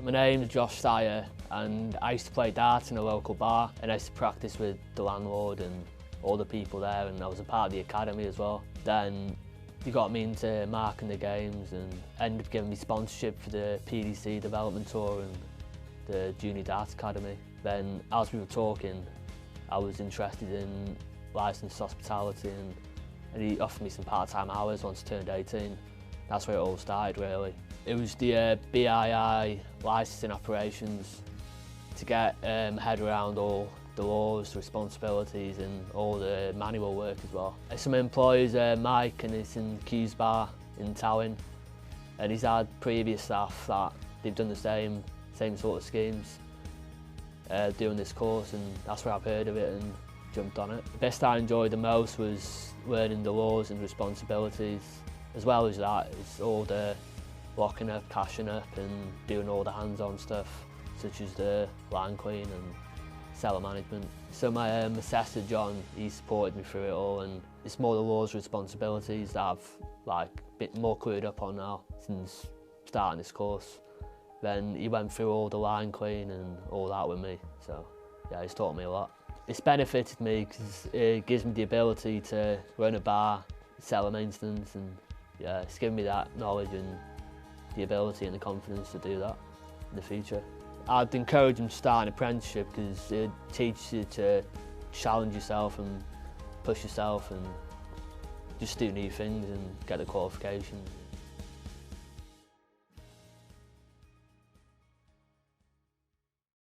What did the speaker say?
My name's Josh Dyer and I used to play darts in a local bar and I used to practice with the landlord and all the people there, and I was a part of the academy as well. Then he got me into marking the games and ended up giving me sponsorship for the PDC development tour and the Junior Darts Academy. Then as we were talking, I was interested in licensed hospitality and he offered me some part-time hours once I turned 18. That's where it all started really. It was the BII licensing operations to get head around all the laws, the responsibilities and all the manual work as well. Some employers, Mike, and he's in Q's Bar in Towyn, and he's had previous staff that they've done the same sort of schemes doing this course, and that's where I've heard of it and jumped on it. The best I enjoyed the most was learning the laws and responsibilities. As well as that, it's all the locking up, cashing up and doing all the hands-on stuff, such as the line clean and cellar management. So my assessor, John, he supported me through it all, and it's more the laws and responsibilities that I've a bit more clued up on now since starting this course. Then he went through all the line clean and all that with me, so yeah, he's taught me a lot. It's benefited me because it gives me the ability to run a bar, cellar maintenance, and yeah, it's given me that knowledge and the ability and the confidence to do that in the future. I'd encourage them to start an apprenticeship because it teaches you to challenge yourself and push yourself and just do new things and get the qualifications.